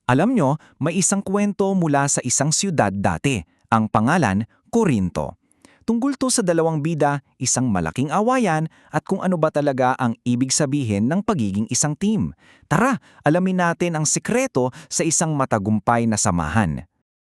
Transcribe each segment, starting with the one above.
Alam nyo, may isang kwento mula sa isang siyudad dati, ang pangalan, Corinto. Tungkol to sa dalawang bida, isang malaking awayan at kung ano ba talaga ang ibig sabihin ng pagiging isang team. Tara, alamin natin ang sikreto sa isang matagumpay na samahan.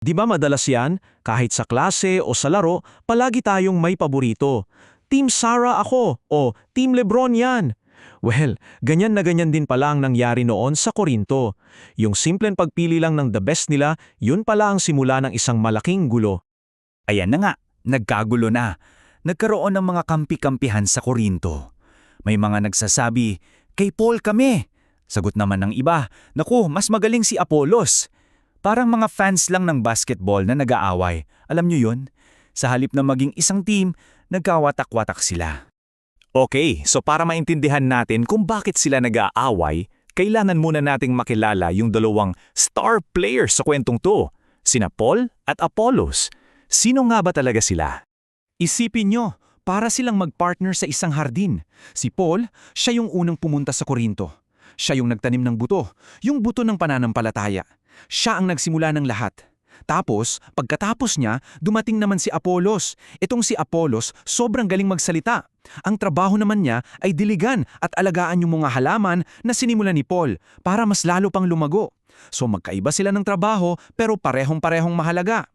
Di ba madalas yan? Kahit sa klase o sa laro, palagi tayong may paborito. Team Sarah ako o Team Lebron yan. Well, ganyan na ganyan din pala ang nangyari noon sa Corinto. Yung simpleng pagpili lang ng the best nila, yun pala ang simula ng isang malaking gulo. Ayan na nga, nagkagulo na. Nagkaroon ng mga kampi-kampihan sa Corinto. May mga nagsasabi, kay Paul kami. Sagot naman ng iba, naku, mas magaling si Apollos. Parang mga fans lang ng basketball na nag-aaway. Alam nyo yun? Sa halip na maging isang team, nagkawatak-watak sila. Okay, so para maintindihan natin kung bakit sila nag-aaway, kailangan muna nating makilala yung dalawang star players sa kwentong to, sina Paul at Apollos. Sino nga ba talaga sila? Isipin nyo, para silang magpartner sa isang hardin. Si Paul, siya yung unang pumunta sa Corinto. Siya yung nagtanim ng buto, yung buto ng pananampalataya. Siya ang nagsimula ng lahat. Tapos, pagkatapos niya, dumating naman si Apollos. Itong si Apollos, sobrang galing magsalita. Ang trabaho naman niya ay diligan at alagaan yung mga halaman na sinimula ni Paul para mas lalo pang lumago. So magkaiba sila ng trabaho pero parehong-parehong mahalaga.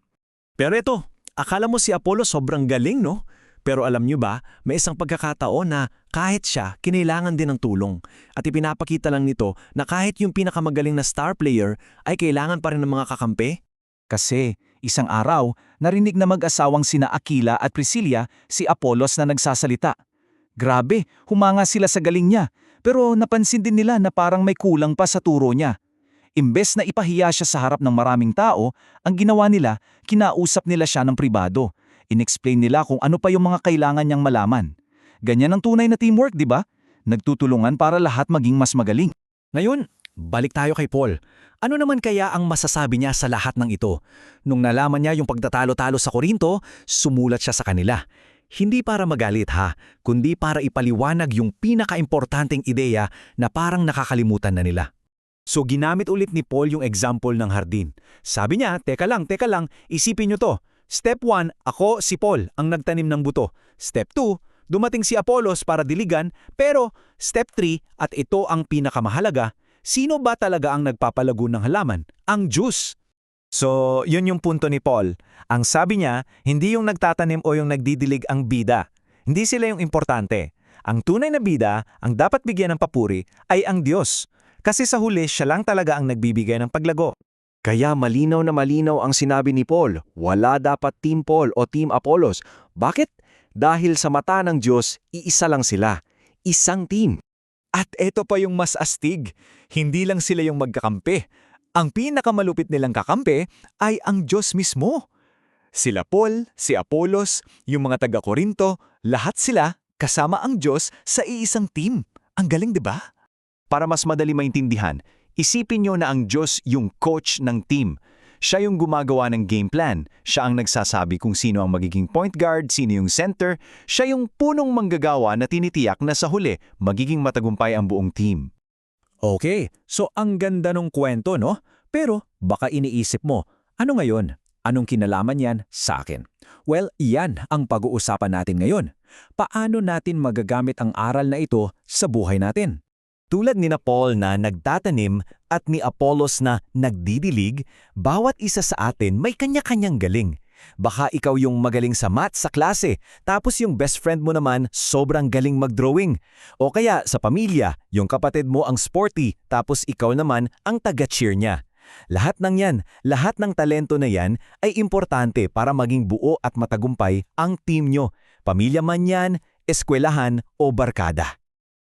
Pero ito, akala mo si Apollo sobrang galing, no? Pero alam nyo ba, may isang pagkakataon na kahit siya, kinailangan din ng tulong. At ipinapakita lang nito na kahit yung pinakamagaling na star player ay kailangan pa rin ng mga kakampi. Kasi, isang araw, narinig na mag-asawang sina Aquila at Priscilla si Apollos na nagsasalita. Grabe, humanga sila sa galing niya, pero napansin din nila na parang may kulang pa sa turo niya. Imbes na ipahiya siya sa harap ng maraming tao, ang ginawa nila, kinausap nila siya ng pribado. Inexplain nila kung ano pa yung mga kailangan niyang malaman. Ganyan ang tunay na teamwork, di ba? Nagtutulungan para lahat maging mas magaling. Ngayon, balik tayo kay Paul. Ano naman kaya ang masasabi niya sa lahat ng ito? Nung nalaman niya yung pagtatalo-talo sa Corinto, sumulat siya sa kanila. Hindi para magalit ha, kundi para ipaliwanag yung pinaka-importanteng ideya na parang nakakalimutan na nila. So ginamit ulit ni Paul yung example ng hardin. Sabi niya, teka lang, isipin niyo to. Step 1, ako si Paul ang nagtanim ng buto. Step 2, dumating si Apollos para diligan, pero step 3, at ito ang pinakamahalaga, sino ba talaga ang nagpapalago ng halaman? Ang Diyos. So, yun yung punto ni Paul. Ang sabi niya, hindi yung nagtatanim o yung nagdidilig ang bida. Hindi sila yung importante. Ang tunay na bida, ang dapat bigyan ng papuri, ay ang Diyos. Kasi sa huli, siya lang talaga ang nagbibigay ng paglago. Kaya malinaw na malinaw ang sinabi ni Paul, wala dapat Team Paul o Team Apollos. Bakit? Dahil sa mata ng Diyos, iisa lang sila. Isang team. At eto pa yung mas astig, hindi lang sila yung magkakampi. Ang pinakamalupit nilang kakampi ay ang Diyos mismo. Sila Paul, si Apollos, yung mga taga-Korinto, lahat sila kasama ang Diyos sa iisang team. Ang galing, di ba? Para mas madali maintindihan, isipin nyo na ang Diyos yung coach ng team. Siya yung gumagawa ng game plan. Siya ang nagsasabi kung sino ang magiging point guard, sino yung center. Siya yung punong manggagawa na tinitiyak na sa huli, magiging matagumpay ang buong team. Okay, so ang ganda ng kwento, no? Pero baka iniisip mo, ano ngayon? Anong kinalaman yan sa akin? Well, yan ang pag-uusapan natin ngayon. Paano natin magagamit ang aral na ito sa buhay natin? Tulad ni na Paul na nagtatanim at ni Apollos na nagdidilig, bawat isa sa atin may kanya-kanyang galing. Baka ikaw yung magaling sa math sa klase, tapos yung best friend mo naman sobrang galing mag-drawing. O kaya sa pamilya, yung kapatid mo ang sporty, tapos ikaw naman ang taga-cheer niya. Lahat ng yan, lahat ng talento na yan ay importante para maging buo at matagumpay ang team nyo. Pamilya man yan, eskwelahan o barkada.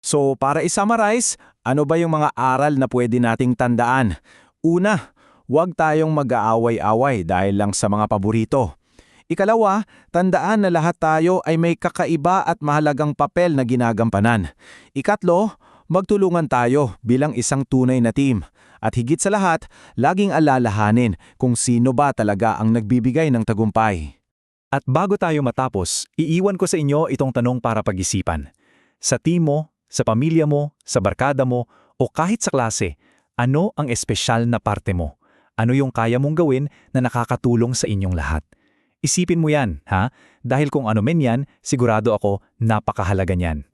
So para i-summarize, ano ba yung mga aral na pwede nating tandaan? Una, huwag tayong mag-aaway-away dahil lang sa mga paborito. Ikalawa, tandaan na lahat tayo ay may kakaiba at mahalagang papel na ginagampanan. Ikatlo, magtulungan tayo bilang isang tunay na team. At higit sa lahat, laging alalahanin kung sino ba talaga ang nagbibigay ng tagumpay. At bago tayo matapos, iiwan ko sa inyo itong tanong para pag-isipan. Sa team mo, sa pamilya mo, sa barkada mo, o kahit sa klase, Ano ang espesyal na parte mo? Ano yung kaya mong gawin na nakakatulong sa inyong lahat? Isipin mo yan, ha? Dahil kung ano men yan, sigurado ako napakahalaga niyan.